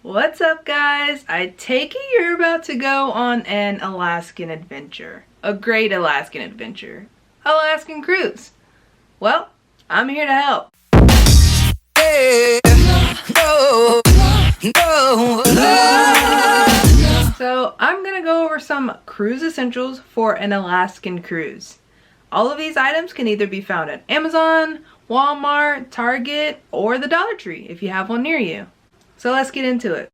What's up, guys? I take it you're about to go on an Alaskan adventure. A great Alaskan adventure. Alaskan cruise. Well, I'm here to help. So I'm gonna go over some cruise essentials for an Alaskan cruise. All of these items can either be found at Amazon, Walmart, Target, or the Dollar Tree if you have one near you. So let's get into it.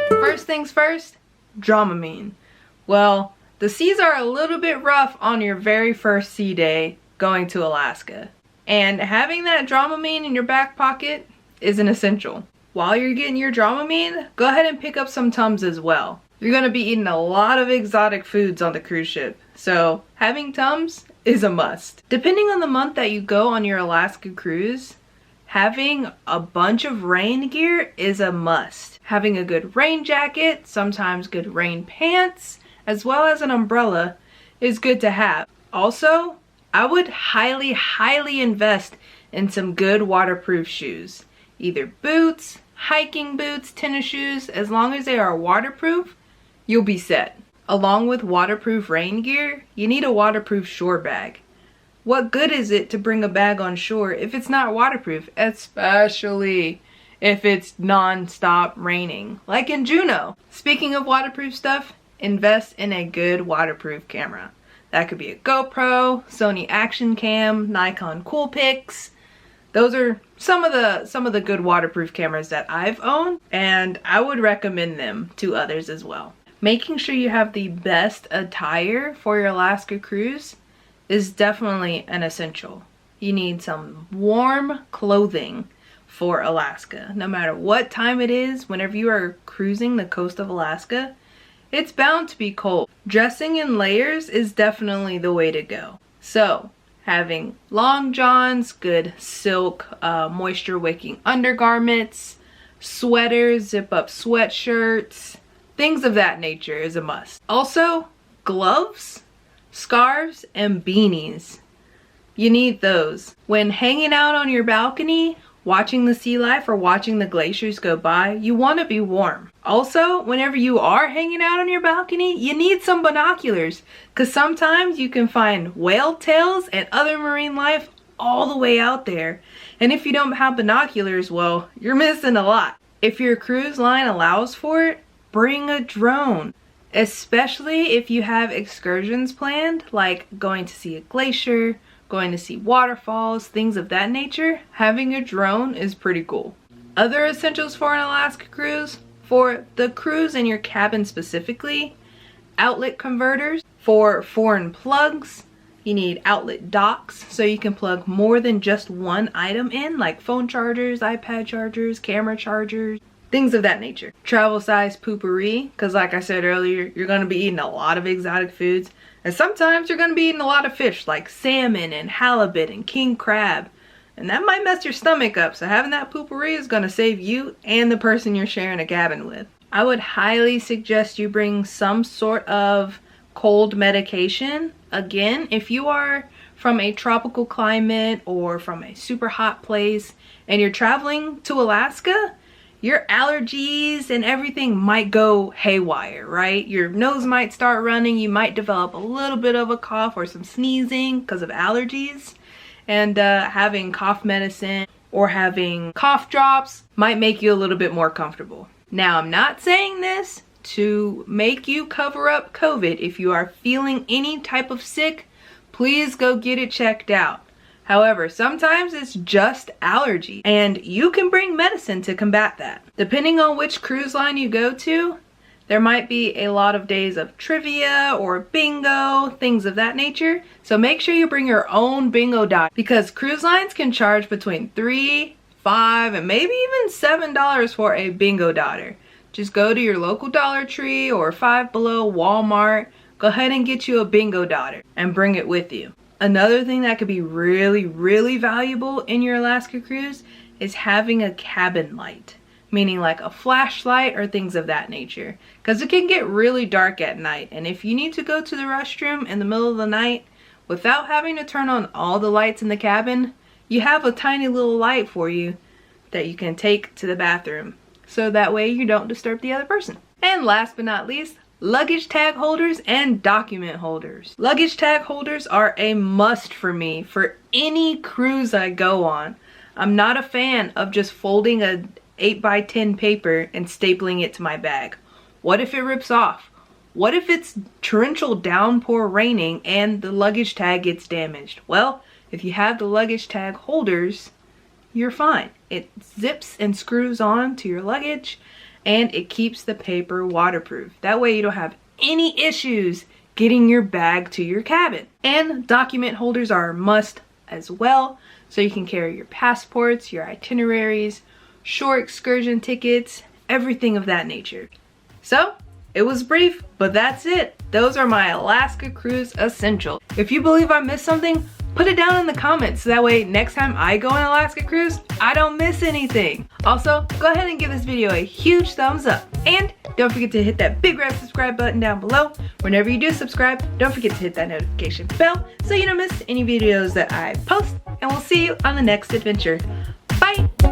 First things first, Dramamine. Well, the seas are a little bit rough on your very first sea day going to Alaska. And having that Dramamine in your back pocket is an essential. While you're getting your Dramamine, go ahead and pick up some Tums as well. You're going to be eating a lot of exotic foods on the cruise ship, so having Tums is a must. Depending on the month that you go on your Alaska cruise, having a bunch of rain gear is a must. Having a good rain jacket, sometimes good rain pants, as well as an umbrella is good to have. Also, I would highly invest in some good waterproof shoes. Either boots, hiking boots, tennis shoes, as long as they are waterproof, you'll be set. Along with waterproof rain gear, you need a waterproof shore bag. What good is it to bring a bag on shore if it's not waterproof, especially if it's non-stop raining, like in Juneau? Speaking of waterproof stuff, invest in a good waterproof camera. That could be a GoPro, Sony Action Cam, Nikon Coolpix. Those are some of the good waterproof cameras that I've owned, and I would recommend them to others as well. Making sure you have the best attire for your Alaska cruise is definitely an essential. You need some warm clothing for Alaska. No matter what time it is, whenever you are cruising the coast of Alaska, it's bound to be cold. Dressing in layers is definitely the way to go. So, having long johns, good silk, moisture wicking undergarments, sweaters, zip up sweatshirts, things of that nature is a must. Also, gloves, scarves, and beanies. You need those. When hanging out on your balcony, watching the sea life or watching the glaciers go by, you want to be warm. Also, whenever you are hanging out on your balcony, you need some binoculars, because sometimes you can find whale tails and other marine life all the way out there. And if you don't have binoculars, well, you're missing a lot. If your cruise line allows for it, bring a drone. Especially if you have excursions planned, like going to see a glacier, going to see waterfalls, things of that nature, having a drone is pretty cool. Other essentials for an Alaska cruise, for the cruise and your cabin specifically, outlet converters. For foreign plugs, you need outlet docks so you can plug more than just one item in, like phone chargers, iPad chargers, camera chargers, things of that nature. Travel size poopery, because like I said earlier, you're going to be eating a lot of exotic foods. And sometimes you're going to be eating a lot of fish like salmon and halibut and king crab. And that might mess your stomach up. So having that poopery is going to save you and the person you're sharing a cabin with. I would highly suggest you bring some sort of cold medication. Again, if you are from a tropical climate or from a super hot place and you're traveling to Alaska, your allergies and everything might go haywire, right? Your nose might start running, you might develop a little bit of a cough or some sneezing because of allergies. And having cough medicine or having cough drops might make you a little bit more comfortable. Now, I'm not saying this to make you cover up COVID. If you are feeling any type of sick, please go get it checked out. However, sometimes it's just allergy, and you can bring medicine to combat that. Depending on which cruise line you go to, there might be a lot of days of trivia or bingo, things of that nature. So make sure you bring your own bingo dot, because cruise lines can charge between $3, $5, and maybe even $7 for a bingo dotter. Just go to your local Dollar Tree or Five Below, Walmart. Go ahead and get you a bingo dotter and bring it with you. Another thing that could be really valuable in your Alaska cruise is having a cabin light. Meaning like a flashlight or things of that nature. Because it can get really dark at night. And if you need to go to the restroom in the middle of the night without having to turn on all the lights in the cabin, you have a tiny little light for you that you can take to the bathroom. So that way you don't disturb the other person. And last but not least, luggage tag holders and document holders. Luggage tag holders are a must for me for any cruise I go on. I'm not a fan of just folding a 8x10 paper and stapling it to my bag. What if it rips off? What if it's torrential downpour raining and the luggage tag gets damaged? Well, if you have the luggage tag holders, you're fine. It zips and screws on to your luggage and it keeps the paper waterproof. That way you don't have any issues getting your bag to your cabin. And document holders are a must as well, so you can carry your passports, your itineraries, shore excursion tickets, everything of that nature. So, it was brief, but that's it. Those are my Alaska cruise essentials. If you believe I missed something, put it down in the comments, so that way next time I go on an Alaska cruise, I don't miss anything. Also, go ahead and give this video a huge thumbs up. And don't forget to hit that big red subscribe button down below. Whenever you do subscribe, don't forget to hit that notification bell so you don't miss any videos that I post. And we'll see you on the next adventure. Bye!